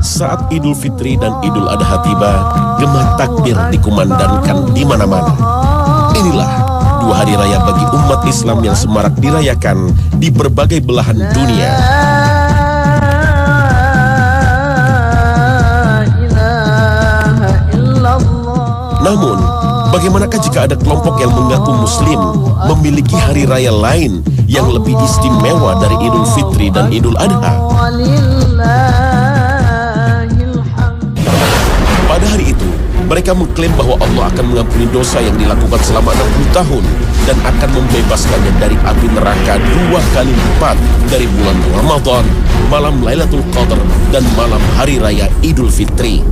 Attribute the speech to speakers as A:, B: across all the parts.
A: Saat Idul Fitri dan Idul Adha tiba, gema takbir dikumandangkan di mana-mana. Inilah dua hari raya bagi umat Islam yang semarak dirayakan di berbagai belahan dunia. Namun, bagaimanakah jika ada kelompok yang mengaku Muslim memiliki hari raya lain yang lebih istimewa dari Idul Fitri dan Idul Adha? Pada hari itu, mereka mengklaim bahwa Allah akan mengampuni dosa yang dilakukan selama 60 tahun dan akan membebaskannya dari api neraka 2 kali lipat dari bulan Ramadan, malam Lailatul Qadar, dan malam Hari Raya Idul Fitri.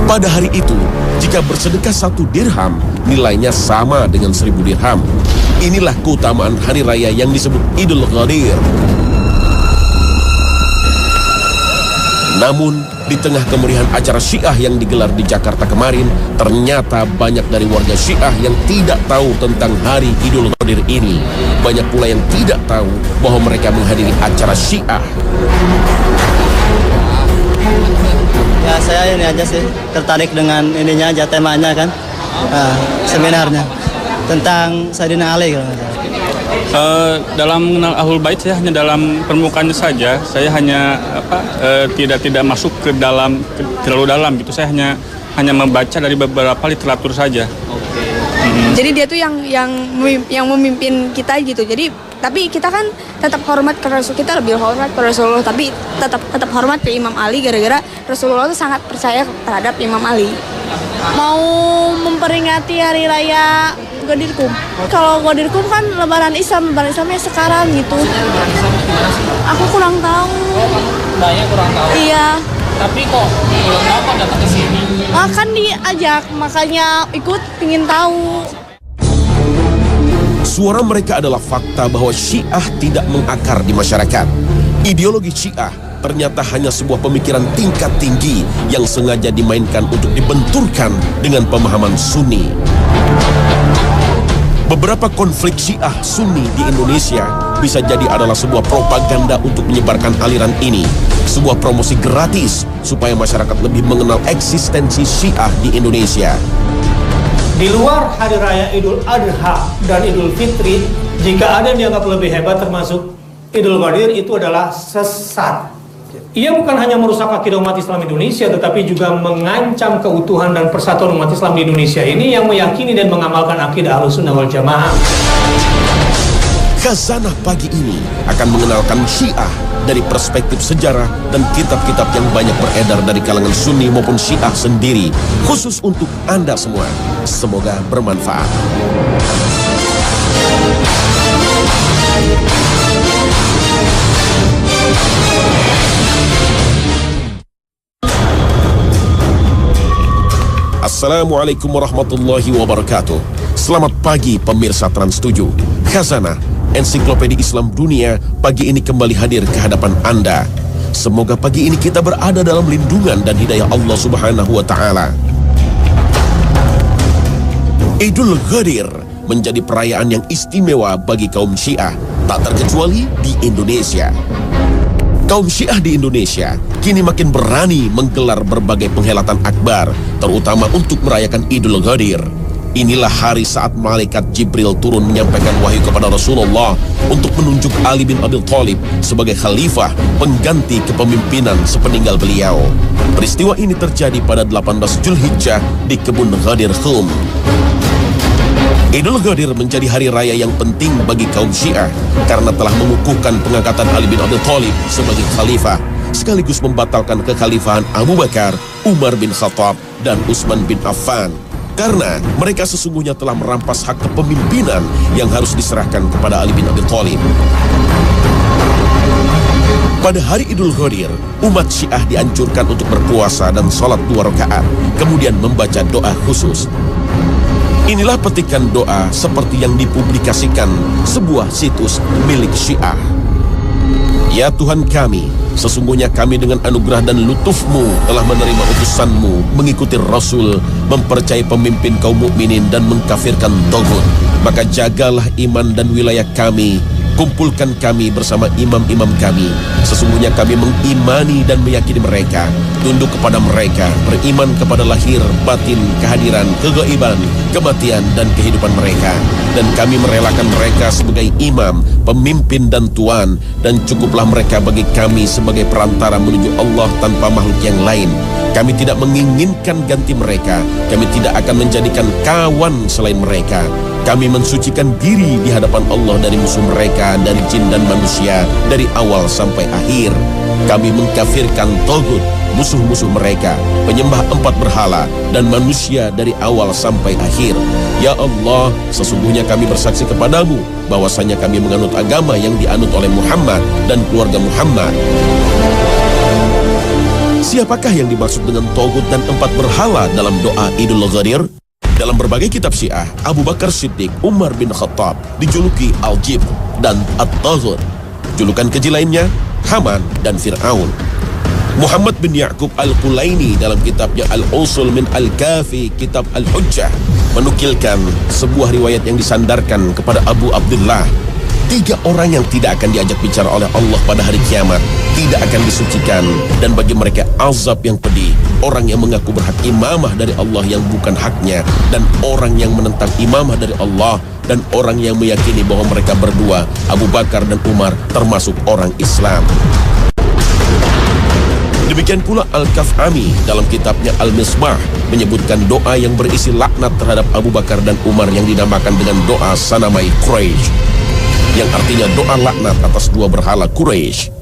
A: Pada hari itu, jika bersedekah 1 dirham, nilainya sama dengan 1000 dirham. Inilah keutamaan hari raya yang disebut Idul Ghadir. Namun, di tengah kemeriahan acara Syiah yang digelar di Jakarta kemarin, ternyata banyak dari warga Syiah yang tidak tahu tentang hari Idul Ghadir ini. Banyak pula yang tidak tahu bahwa mereka menghadiri acara Syiah.
B: Ya, saya ini aja sih, tertarik dengan ininya aja, temanya kan, seminarnya tentang Sayyidina Ali kalau nggak salah.
C: Dalam mengenal Ahlul Bait saya hanya dalam permukaannya saja. Saya hanya tidak masuk ke dalam terlalu dalam gitu. Saya hanya membaca dari beberapa literatur saja.
D: Jadi dia tuh yang memimpin kita gitu. Jadi tapi kita kan tetap hormat ke Rasul, kita lebih hormat ke Rasulullah, tapi tetap hormat ke Imam Ali gara-gara Rasulullah tuh sangat percaya terhadap Imam Ali.
E: Mau memperingati hari raya Ghadirkum. Kalau Ghadirkum kan lebaran Islamnya sekarang gitu. Aku kurang tahu.
F: Mbaknya kurang tahu.
E: Iya.
F: Tapi kok belum tahu kok datang ke sini.
E: Kan diajak, makanya ikut pingin tahu.
A: Suara mereka adalah fakta bahwa Syiah tidak mengakar di masyarakat. Ideologi Syiah ternyata hanya sebuah pemikiran tingkat tinggi yang sengaja dimainkan untuk dibenturkan dengan pemahaman Sunni. Beberapa konflik Syiah Sunni di Indonesia bisa jadi adalah sebuah propaganda untuk menyebarkan aliran ini. Sebuah promosi gratis supaya masyarakat lebih mengenal eksistensi Syiah di Indonesia.
G: Di luar hari raya Idul Adha dan Idul Fitri, jika ada yang dianggap lebih hebat termasuk Idul Ghadir, itu adalah sesat. Ia bukan hanya merusak akidah umat Islam Indonesia, tetapi juga mengancam keutuhan dan persatuan umat Islam di Indonesia ini yang meyakini dan mengamalkan akidah Ahlussunnah wal Jamaah.
A: Khazanah pagi ini akan mengenalkan Syiah dari perspektif sejarah dan kitab-kitab yang banyak beredar dari kalangan Sunni maupun Syiah sendiri, khusus untuk Anda semua. Semoga bermanfaat. Assalamualaikum warahmatullahi wabarakatuh. Selamat pagi pemirsa Trans 7. Khazanah, ensiklopedia Islam dunia, pagi ini kembali hadir ke hadapan Anda. Semoga pagi ini kita berada dalam lindungan dan hidayah Allah Subhanahu wa Ta'ala. Idul Ghadir menjadi perayaan yang istimewa bagi kaum Syiah, tak terkecuali di Indonesia. Kaum Syiah di Indonesia kini makin berani menggelar berbagai penghelatan akbar, terutama untuk merayakan Idul Ghadir. Inilah hari saat malaikat Jibril turun menyampaikan wahyu kepada Rasulullah untuk menunjuk Ali bin Abi Thalib sebagai khalifah pengganti kepemimpinan sepeninggal beliau. Peristiwa ini terjadi pada 18 Zulhijjah di kebun Ghadir Khum. Idul Ghadir menjadi hari raya yang penting bagi kaum Syiah karena telah mengukuhkan pengangkatan Ali bin Abi Thalib sebagai khalifah, sekaligus membatalkan kekhalifahan Abu Bakar, Umar bin Khattab, dan Utsman bin Affan. Karena mereka sesungguhnya telah merampas hak kepemimpinan yang harus diserahkan kepada Ali bin Abi Thalib. Pada hari Idul Ghadir, umat Syiah dianjurkan untuk berpuasa dan sholat 2 rakaat, kemudian membaca doa khusus. Inilah petikan doa seperti yang dipublikasikan sebuah situs milik Syiah. Ya Tuhan kami, sesungguhnya kami dengan anugerah dan lutuf-Mu telah menerima utusan-Mu, mengikuti Rasul, mempercayai pemimpin kaum mukminin dan mengkafirkan taghut. Maka jagalah iman dan wilayah kami Kumpulkan kami bersama imam-imam kami. Sesungguhnya kami mengimani dan meyakini mereka, tunduk kepada mereka, beriman kepada lahir, batin, kehadiran, kegaiban, kematian, dan kehidupan mereka. Dan kami merelakan mereka sebagai imam, pemimpin, dan tuan. Dan cukuplah mereka bagi kami sebagai perantara menuju Allah tanpa makhluk yang lain. Kami tidak menginginkan ganti mereka. Kami tidak akan menjadikan kawan selain mereka. Kami mensucikan diri di hadapan Allah dari musuh mereka, dari jin dan manusia, dari awal sampai akhir. Kami mengkafirkan Taghut, musuh-musuh mereka, penyembah 4 berhala, dan manusia dari awal sampai akhir. Ya Allah, sesungguhnya kami bersaksi kepadamu, bahwasanya kami menganut agama yang dianut oleh Muhammad dan keluarga Muhammad. Siapakah yang dimaksud dengan Taghut dan 4 berhala dalam doa Idul Ghadir? Dalam berbagai kitab Syiah, Abu Bakar Siddiq Umar bin Khattab dijuluki Al-Jib dan At-Taghut. Julukan keji lainnya Haman dan Fir'aun. Muhammad bin Ya'qub Al-Qulaini dalam kitabnya Al-Usul min Al-Kafi Kitab Al-Hujjah menukilkan sebuah riwayat yang disandarkan kepada Abu Abdullah. 3 orang yang tidak akan diajak bicara oleh Allah pada hari kiamat, tidak akan disucikan, dan bagi mereka azab yang pedih. Orang yang mengaku berhak imamah dari Allah yang bukan haknya, dan orang yang menentang imamah dari Allah, dan orang yang meyakini bahwa mereka berdua, Abu Bakar dan Umar, termasuk orang Islam. Demikian pula Al-Kaf'ami dalam kitabnya Al-Misbah menyebutkan doa yang berisi laknat terhadap Abu Bakar dan Umar yang dinamakan dengan doa Sanamai Quraisy, yang artinya doa laknat atas 2 berhala Quraisy.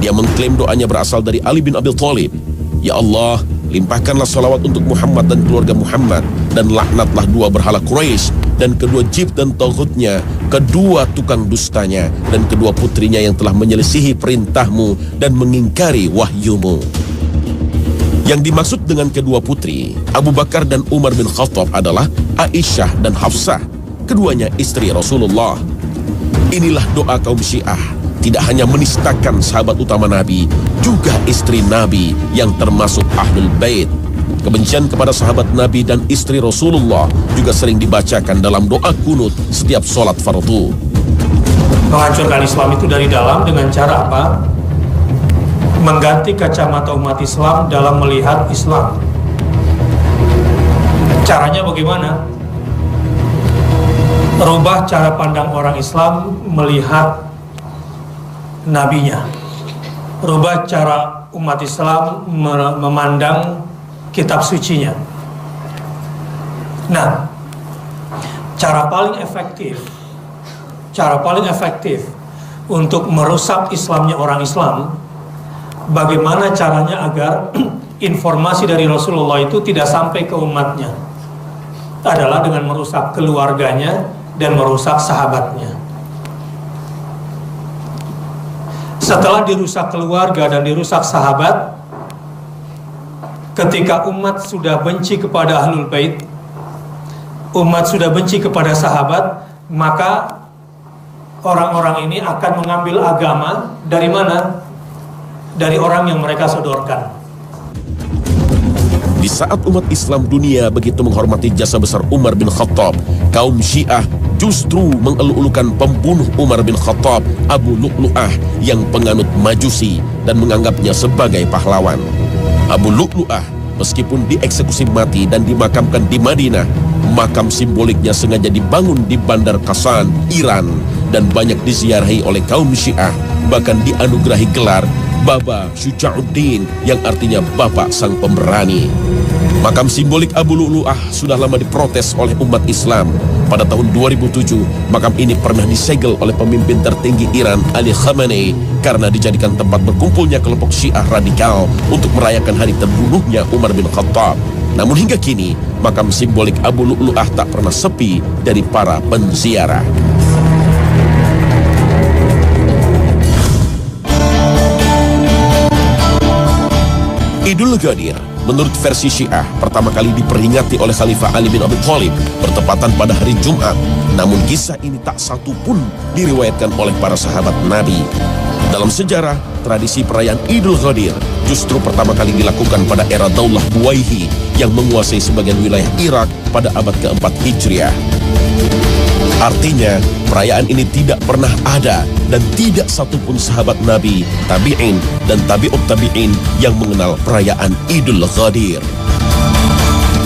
A: Dia mengklaim doanya berasal dari Ali bin Abi Thalib. Ya Allah, limpahkanlah salawat untuk Muhammad dan keluarga Muhammad, dan laknatlah 2 berhala Quraisy, dan kedua jib dan taghutnya, kedua tukang dustanya, dan kedua putrinya yang telah menyelisihi perintahmu dan mengingkari wahyumu. Yang dimaksud dengan kedua putri, Abu Bakar dan Umar bin Khattab adalah Aisyah dan Hafsah, keduanya istri Rasulullah. Inilah doa kaum Syiah, tidak hanya menistakan sahabat utama Nabi, juga istri Nabi yang termasuk Ahlul Bait. Kebencian kepada sahabat Nabi dan istri Rasulullah juga sering dibacakan dalam doa kunut setiap sholat fardu.
G: Menghancurkan Islam itu dari dalam dengan cara apa? Mengganti kacamata umat Islam dalam melihat Islam. Caranya bagaimana? Rubah cara pandang orang Islam melihat nabinya. Rubah cara umat Islam memandang kitab sucinya. Nah, cara paling efektif untuk merusak Islamnya orang Islam, bagaimana caranya agar informasi dari Rasulullah itu tidak sampai ke umatnya, adalah dengan merusak keluarganya dan merusak sahabatnya. Setelah dirusak keluarga dan dirusak sahabat, ketika umat sudah benci kepada Ahlul Bait, umat sudah benci kepada sahabat, maka orang-orang ini akan mengambil agama dari mana? Dari orang yang mereka sodorkan.
A: Di saat umat Islam dunia begitu menghormati jasa besar Umar bin Khattab, kaum Syiah justru mengeluk-elukan pembunuh Umar bin Khattab, Abu Lu'lu'ah, yang penganut Majusi dan menganggapnya sebagai pahlawan. Abu Lu'lu'ah meskipun dieksekusi mati dan dimakamkan di Madinah, makam simboliknya sengaja dibangun di Bandar Qasan, Iran, dan banyak diziarahi oleh kaum Syiah, bahkan dianugerahi gelar Baba Syuja'uddin yang artinya Bapak Sang Pemberani. Makam simbolik Abu Lu'lu'ah sudah lama diprotes oleh umat Islam. Pada tahun 2007, makam ini pernah disegel oleh pemimpin tertinggi Iran, Ali Khamenei, karena dijadikan tempat berkumpulnya kelompok Syiah radikal untuk merayakan hari terbunuhnya Umar bin Khattab. Namun hingga kini, makam simbolik Abu Lu'lu'ah tak pernah sepi dari para penziarah. Idul Ghadir, menurut versi Syiah, pertama kali diperingati oleh Khalifah Ali bin Abi Thalib bertepatan pada hari Jumat. Namun kisah ini tak satu pun diriwayatkan oleh para sahabat Nabi. Dalam sejarah, tradisi perayaan Idul Ghadir justru pertama kali dilakukan pada era Daulah Buwayhi yang menguasai sebagian wilayah Irak pada abad keempat Hijriah. Artinya, perayaan ini tidak pernah ada dan tidak satupun sahabat Nabi, tabi'in, dan tabi'ut tabi'in yang mengenal perayaan Idul Ghadir.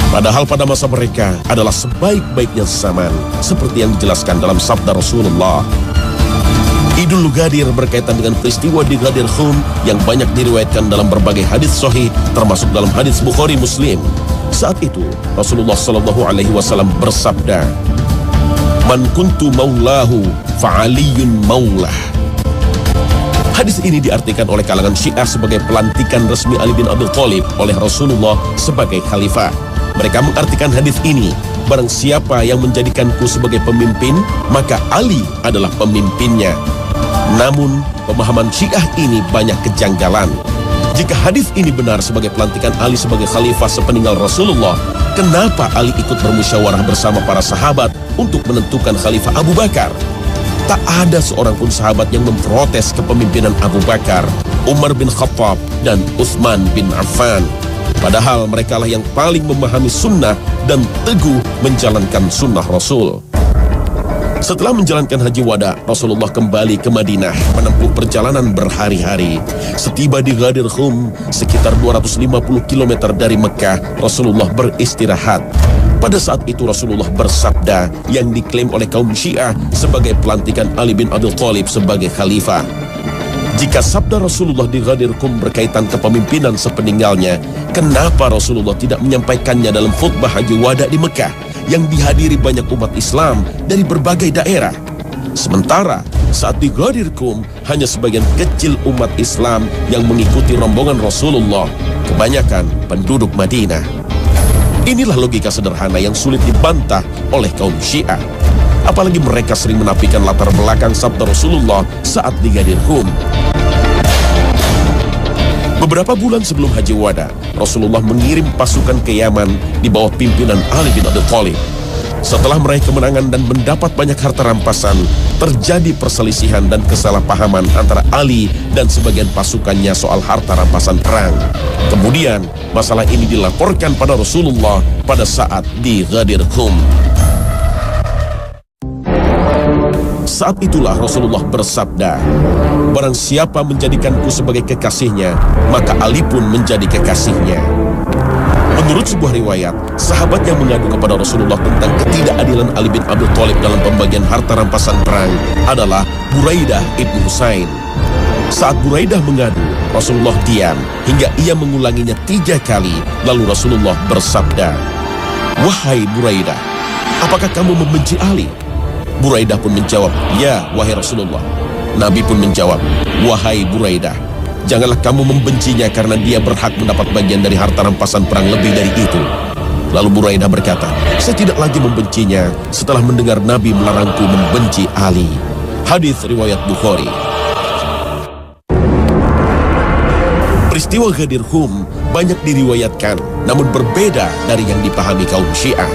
A: Padahal pada masa mereka adalah sebaik-baiknya zaman, seperti yang dijelaskan dalam sabda Rasulullah. Idul Ghadir berkaitan dengan peristiwa di Ghadir Khum yang banyak diriwayatkan dalam berbagai hadis sahih, termasuk dalam hadis Bukhari Muslim. Saat itu, Rasulullah SAW bersabda, "Man kuntu maulahu fa'aliyun maulah." Hadis ini diartikan oleh kalangan Syiah sebagai pelantikan resmi Ali bin Abi Thalib oleh Rasulullah sebagai khalifah. Mereka mengartikan hadis ini, barang siapa yang menjadikanku sebagai pemimpin, maka Ali adalah pemimpinnya. Namun, pemahaman Syiah ini banyak kejanggalan. Jika hadis ini benar sebagai pelantikan Ali sebagai khalifah sepeninggal Rasulullah, kenapa Ali ikut bermusyawarah bersama para sahabat untuk menentukan khalifah Abu Bakar? Tak ada seorang pun sahabat yang memprotes kepemimpinan Abu Bakar, Umar bin Khattab, dan Utsman bin Affan. Padahal merekalah yang paling memahami sunnah dan teguh menjalankan sunnah Rasul. Setelah menjalankan haji wada, Rasulullah kembali ke Madinah menempuh perjalanan berhari-hari. Setiba di Ghadir Khum, sekitar 250 km dari Mekah, Rasulullah beristirahat. Pada saat itu Rasulullah bersabda yang diklaim oleh kaum Syiah sebagai pelantikan Ali bin Abi Thalib sebagai khalifah. Jika sabda Rasulullah di Ghadir Khum berkaitan kepemimpinan sepeninggalnya, kenapa Rasulullah tidak menyampaikannya dalam khutbah haji wada di Mekah yang dihadiri banyak umat Islam dari berbagai daerah? Sementara saat di Ghadir Khum hanya sebagian kecil umat Islam yang mengikuti rombongan Rasulullah, kebanyakan penduduk Madinah. Inilah logika sederhana yang sulit dibantah oleh kaum Syiah. Apalagi mereka sering menafikan latar belakang sabda Rasulullah saat di Ghadir Khum. Beberapa bulan sebelum Haji Wada, Rasulullah mengirim pasukan ke Yaman di bawah pimpinan Ali bin Abi Thalib. Setelah meraih kemenangan dan mendapat banyak harta rampasan, terjadi perselisihan dan kesalahpahaman antara Ali dan sebagian pasukannya soal harta rampasan perang. Kemudian, masalah ini dilaporkan pada Rasulullah pada saat di Ghadir Khum. Saat itulah Rasulullah bersabda, "Barang siapa menjadikanku sebagai kekasihnya, maka Ali pun menjadi kekasihnya." Menurut sebuah riwayat, sahabat yang mengadu kepada Rasulullah tentang ketidakadilan Ali bin Abi Thalib dalam pembagian harta rampasan perang adalah Buraidah ibnu Husain. Saat Buraidah mengadu, Rasulullah diam hingga ia mengulanginya 3 kali, lalu Rasulullah bersabda, "Wahai Buraidah, apakah kamu membenci Ali?" Buraidah pun menjawab, "Ya, wahai Rasulullah." Nabi pun menjawab, "Wahai Buraidah, janganlah kamu membencinya karena dia berhak mendapat bagian dari harta rampasan perang lebih dari itu." Lalu Buraidah berkata, "Saya tidak lagi membencinya setelah mendengar Nabi melarangku membenci Ali." Hadis riwayat Bukhari. Peristiwa Ghadir Khum banyak diriwayatkan, namun berbeda dari yang dipahami kaum Syiah.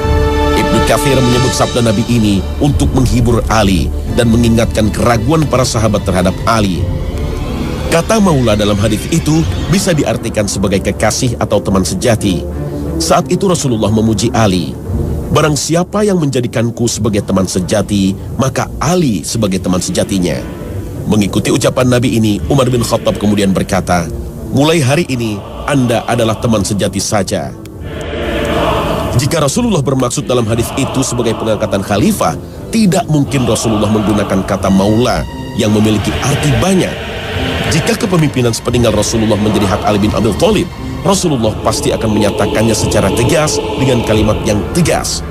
A: Ibnu Katsir menyebut sabda Nabi ini untuk menghibur Ali dan mengingatkan keraguan para sahabat terhadap Ali. Kata maula dalam hadis itu bisa diartikan sebagai kekasih atau teman sejati. Saat itu Rasulullah memuji Ali, "Barang siapa yang menjadikanku sebagai teman sejati, maka Ali sebagai teman sejatinya." Mengikuti ucapan Nabi ini, Umar bin Khattab kemudian berkata, "Mulai hari ini Anda adalah teman sejati saja." Jika Rasulullah bermaksud dalam hadis itu sebagai pengangkatan khalifah, tidak mungkin Rasulullah menggunakan kata maula yang memiliki arti banyak. Jika kepemimpinan sepeninggal Rasulullah menjadi hak Ali bin Abi Thalib, Rasulullah pasti akan menyatakannya secara tegas dengan kalimat yang tegas.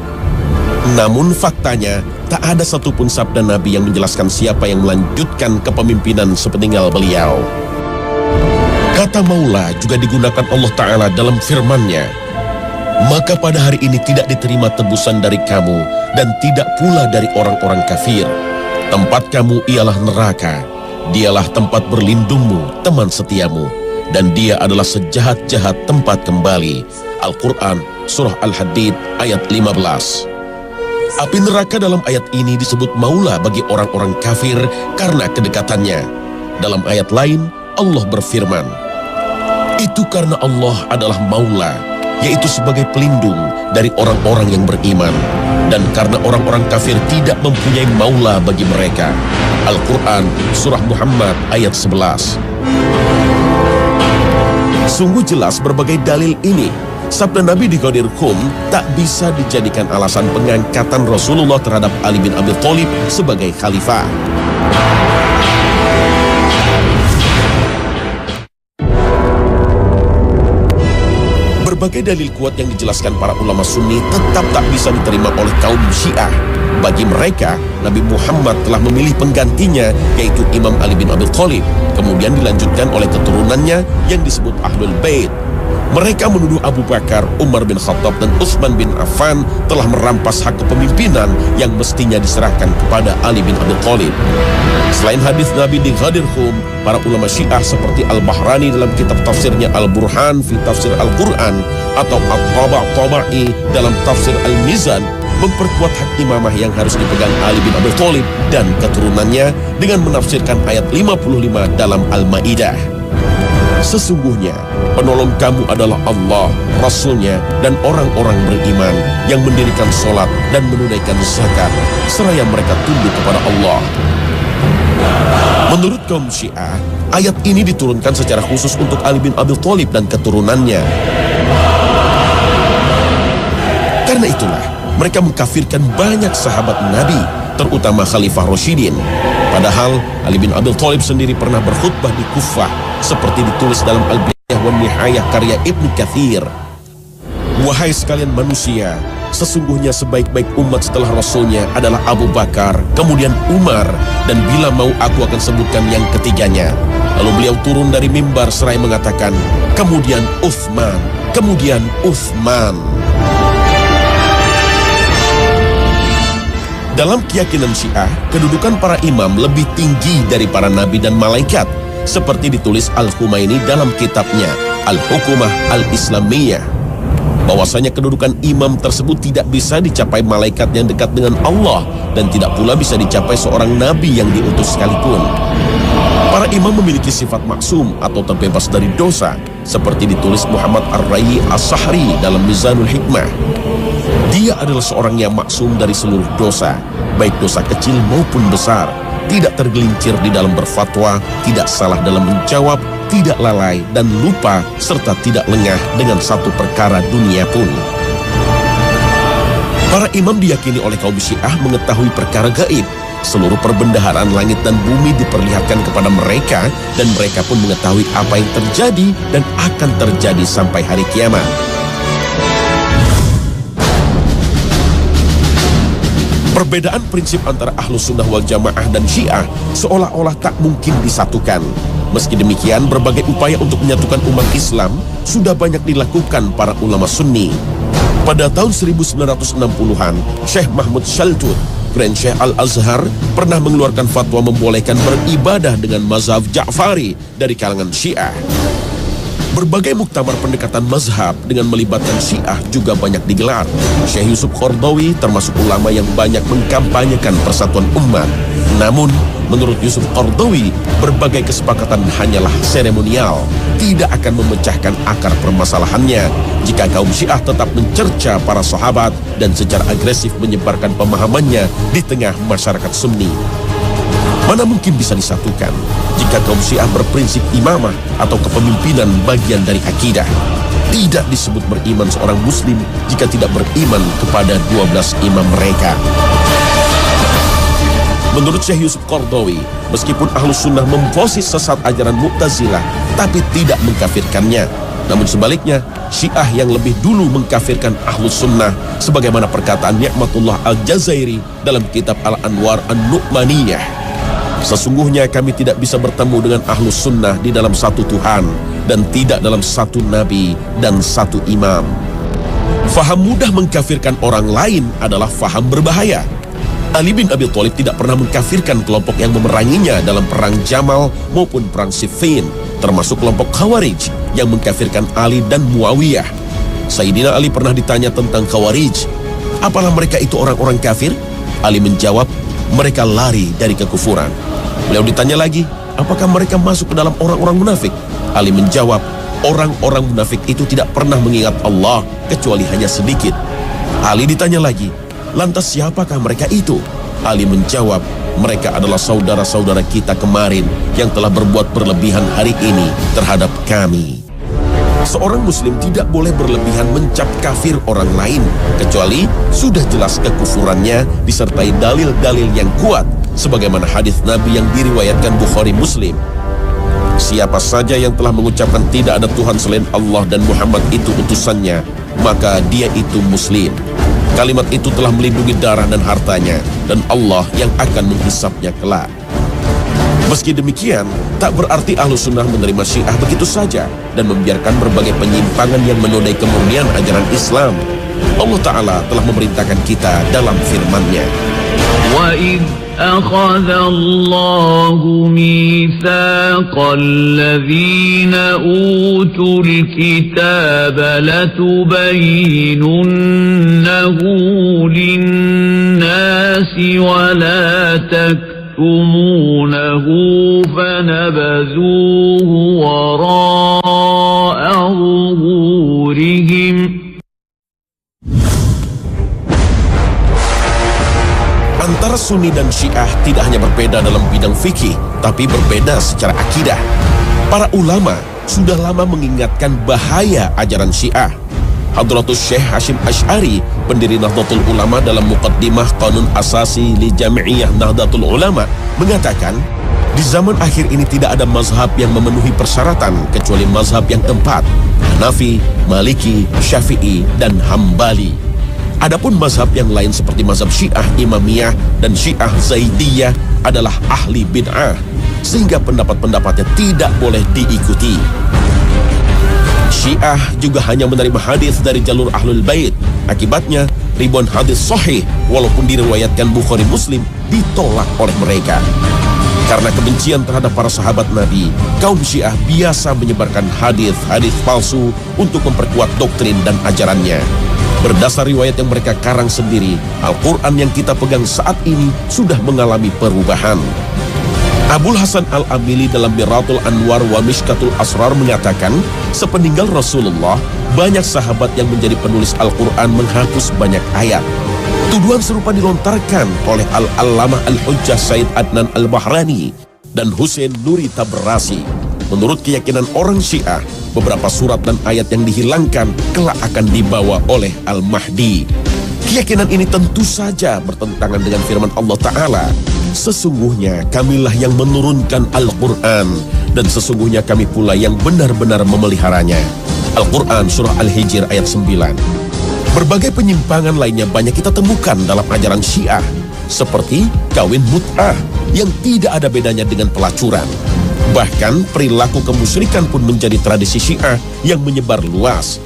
A: Namun faktanya, tak ada satupun sabda Nabi yang menjelaskan siapa yang melanjutkan kepemimpinan sepeninggal beliau. Kata maula juga digunakan Allah Ta'ala dalam firman-Nya, "Maka pada hari ini tidak diterima tebusan dari kamu dan tidak pula dari orang-orang kafir. Tempat kamu ialah neraka. Dialah tempat berlindungmu, teman setiamu. Dan dia adalah sejahat-jahat tempat kembali." Al-Quran, Surah Al-Hadid, ayat 15. Api neraka dalam ayat ini disebut maula bagi orang-orang kafir karena kedekatannya. Dalam ayat lain, Allah berfirman, "Itu karena Allah adalah maula, yaitu sebagai pelindung dari orang-orang yang beriman. Dan karena orang-orang kafir tidak mempunyai maula bagi mereka. Al-Quran, Surah Muhammad ayat 11. Sungguh jelas berbagai dalil ini, sabda Nabi di Ghadir Qum tak bisa dijadikan alasan pengangkatan Rasulullah terhadap Ali bin Abi Thalib sebagai khalifah. Berbagai dalil kuat yang dijelaskan para ulama Sunni tetap tak bisa diterima oleh kaum Syiah. Bagi mereka, Nabi Muhammad telah memilih penggantinya, yaitu Imam Ali bin Abi Thalib, kemudian dilanjutkan oleh keturunannya yang disebut Ahlul Bait. Mereka menuduh Abu Bakar, Umar bin Khattab, dan Utsman bin Affan telah merampas hak kepemimpinan yang mestinya diserahkan kepada Ali bin Abi Thalib. Selain hadis Nabi di Ghadir Qum, para ulama Syiah seperti Al-Bahrani dalam kitab tafsirnya Al-Burhan fi Tafsir Al-Quran atau At-Taba'i dalam Tafsir Al-Mizan memperkuat hak imamah yang harus dipegang Ali bin Abi Thalib dan keturunannya dengan menafsirkan ayat 55 dalam Al-Maidah. Sesungguhnya penolong kamu adalah Allah, Rasulnya, dan orang-orang beriman yang mendirikan sholat dan menunaikan zakat seraya mereka tunduk kepada Allah. Menurut kaum Syiah, ayat ini diturunkan secara khusus untuk Ali bin Abi Thalib dan keturunannya. Karena itulah mereka mengkafirkan banyak sahabat Nabi, terutama Khalifah Rasyidin. Padahal Ali bin Abi Thalib sendiri pernah berkhutbah di Kufah, seperti ditulis dalam Al-Bidayah wan Nihayah karya Ibnu Katsir. Wahai sekalian manusia, sesungguhnya sebaik-baik umat setelah Rasulnya adalah Abu Bakar, kemudian Umar, dan bila mau aku akan sebutkan yang ketiganya. Lalu beliau turun dari mimbar seraya mengatakan, kemudian Utsman, kemudian Utsman. Dalam keyakinan Syiah, kedudukan para imam lebih tinggi dari para nabi dan malaikat, seperti ditulis Al-Khumaini dalam kitabnya Al-Hukumah Al-Islamiyah, bahwasanya kedudukan imam tersebut tidak bisa dicapai malaikat yang dekat dengan Allah dan tidak pula bisa dicapai seorang nabi yang diutus sekalipun. Para imam memiliki sifat maksum atau terbebas dari dosa, seperti ditulis Muhammad Ar-Rayi As-Sahri dalam Mizanul Hikmah. Dia adalah seorang yang maksum dari seluruh dosa, baik dosa kecil maupun besar, tidak tergelincir di dalam berfatwa, tidak salah dalam menjawab, tidak lalai dan lupa, serta tidak lengah dengan satu perkara dunia pun. Para imam diyakini oleh kaum Syiah mengetahui perkara gaib. Seluruh perbendaharaan langit dan bumi diperlihatkan kepada mereka, dan mereka pun mengetahui apa yang terjadi dan akan terjadi sampai hari kiamat. Perbedaan prinsip antara Ahlus Sunnah wal Jamaah dan Syiah seolah-olah tak mungkin disatukan. Meski demikian, berbagai upaya untuk menyatukan umat Islam sudah banyak dilakukan para ulama Sunni. Pada tahun 1960-an, Syekh Mahmud Shaltut, Grand Syekh Al-Azhar, pernah mengeluarkan fatwa membolehkan beribadah dengan mazhab Ja'fari dari kalangan Syiah. Berbagai muktamar pendekatan mazhab dengan melibatkan Syiah juga banyak digelar. Syekh Yusuf Qaradawi termasuk ulama yang banyak mengkampanyekan persatuan umat. Namun, menurut Yusuf Qaradawi, berbagai kesepakatan hanyalah seremonial, tidak akan memecahkan akar permasalahannya jika kaum Syiah tetap mencerca para sahabat dan secara agresif menyebarkan pemahamannya di tengah masyarakat Sunni. Mana mungkin bisa disatukan jika kaum Syiah berprinsip imamah atau kepemimpinan bagian dari akidah. Tidak disebut beriman seorang muslim jika tidak beriman kepada 12 imam mereka. Menurut Syekh Yusuf Qaradawi, meskipun Ahlus Sunnah memvosis sesat ajaran Mu'tazilah, tapi tidak mengkafirkannya. Namun sebaliknya, Syiah yang lebih dulu mengkafirkan Ahlus Sunnah, sebagaimana perkataan Ni'matullah Al-Jazairi dalam kitab Al-Anwar An-Nu'maniyah. Sesungguhnya kami tidak bisa bertemu dengan Ahlus Sunnah di dalam satu Tuhan dan tidak dalam satu Nabi dan satu Imam. Faham mudah mengkafirkan orang lain adalah faham berbahaya. Ali bin Abi Thalib tidak pernah mengkafirkan kelompok yang memeranginya dalam perang Jamal maupun perang Siffin, termasuk kelompok Khawarij yang mengkafirkan Ali dan Muawiyah. Sayyidina Ali pernah ditanya tentang Khawarij, apalah mereka itu orang-orang kafir? Ali menjawab, mereka lari dari kekufuran. Beliau ditanya lagi, apakah mereka masuk ke dalam orang-orang munafik? Ali menjawab, Orang-orang munafik itu tidak pernah mengingat Allah kecuali hanya sedikit. Ali ditanya lagi, lantas siapakah mereka itu? Ali menjawab, mereka adalah saudara-saudara kita kemarin yang telah berbuat berlebihan hari ini terhadap kami. Seorang muslim tidak boleh berlebihan mencap kafir orang lain, kecuali sudah jelas kekufurannya disertai dalil-dalil yang kuat, sebagaimana hadis Nabi yang diriwayatkan Bukhari Muslim. Siapa saja yang telah mengucapkan tidak ada Tuhan selain Allah dan Muhammad itu utusannya, maka dia itu muslim. Kalimat itu telah melindungi darah dan hartanya, dan Allah yang akan menghisapnya kelak. Meski demikian, tak berarti Ahlus Sunnah menerima Syiah begitu saja dan membiarkan berbagai penyimpangan yang menodai kemurnian ajaran Islam. Allah Ta'ala telah memerintahkan kita dalam firman-Nya.
H: وَإِذْ أَخَذَ اللَّهُ مِيثَاقَ الَّذِينَ أُوتُوا الْكِتَابَ لَتُبَيِّنُنَّهُ لِلنَّاسِ وَلَا تَكْتُمُونَهُ فَنَبَذُوهُ وَرَاءَ ظُهُورِهِمْ.
A: Antara Sunni dan Syiah tidak hanya berbeda dalam bidang fikih, tapi berbeda secara akidah. Para ulama sudah lama mengingatkan bahaya ajaran Syiah. Hadratus Syekh Hashim Asy'ari, pendiri Nahdlatul Ulama, dalam Muqaddimah Qanun Asasi li Jami'iyah Nahdlatul Ulama mengatakan, di zaman akhir ini tidak ada mazhab yang memenuhi persyaratan kecuali mazhab yang 4, Hanafi, Maliki, Syafi'i, dan Hambali. Adapun mazhab yang lain seperti mazhab Syiah Imamiyah dan Syiah Zaidiyah adalah ahli bid'ah, sehingga pendapat-pendapatnya tidak boleh diikuti. Syiah juga hanya menerima hadis dari jalur Ahlul Bait. Akibatnya, ribuan hadis sahih walaupun diriwayatkan Bukhari Muslim ditolak oleh mereka. Karena kebencian terhadap para sahabat Nabi, kaum Syiah biasa menyebarkan hadis-hadis palsu untuk memperkuat doktrin dan ajarannya. Berdasar riwayat yang mereka karang sendiri, Al-Quran yang kita pegang saat ini sudah mengalami perubahan. Abul Hasan Al-Amili dalam Miratul Anwar wa Mishkatul Asrar mengatakan, sepeninggal Rasulullah, banyak sahabat yang menjadi penulis Al-Quran menghapus banyak ayat. Tuduhan serupa dilontarkan oleh Al-Allamah Al-Hujjah Said Adnan Al-Bahrani dan Hussein Nuri Tabrasi. Menurut keyakinan orang Syiah, beberapa surat dan ayat yang dihilangkan kelak akan dibawa oleh Al-Mahdi. Keyakinan ini tentu saja bertentangan dengan firman Allah Ta'ala. Sesungguhnya kamilah yang menurunkan Al-Quran, dan sesungguhnya kami pula yang benar-benar memeliharanya. Al-Quran Surah Al-Hijr ayat 9. Berbagai penyimpangan lainnya banyak kita temukan dalam ajaran Syiah, seperti kawin mut'ah yang tidak ada bedanya dengan pelacuran. Bahkan perilaku kemusyrikan pun menjadi tradisi Syiah yang menyebar luas.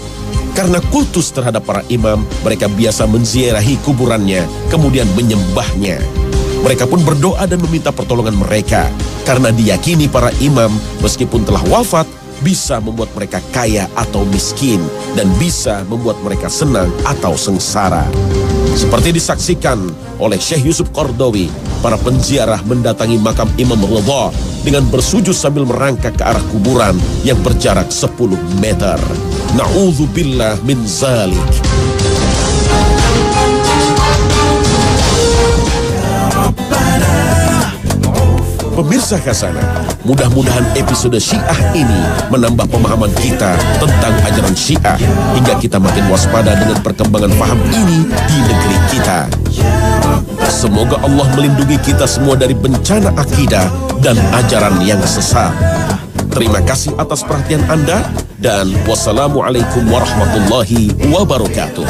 A: Karena kultus terhadap para imam, mereka biasa menziarahi kuburannya, kemudian menyembahnya. Mereka pun berdoa dan meminta pertolongan mereka, karena diyakini para imam meskipun telah wafat, bisa membuat mereka kaya atau miskin, dan bisa membuat mereka senang atau sengsara. Seperti disaksikan oleh Syekh Yusuf Qardawi, para penziarah mendatangi makam Imam Ridha dengan bersujud sambil merangkak ke arah kuburan yang berjarak 10 meter. Na'udzubillah min zalik. Pemirsa Khazanah, mudah-mudahan episode Syiah ini menambah pemahaman kita tentang ajaran Syiah, hingga kita makin waspada dengan perkembangan paham ini di negeri kita. Semoga Allah melindungi kita semua dari bencana akidah dan ajaran yang sesat. Terima kasih atas perhatian Anda, dan wassalamualaikum warahmatullahi wabarakatuh.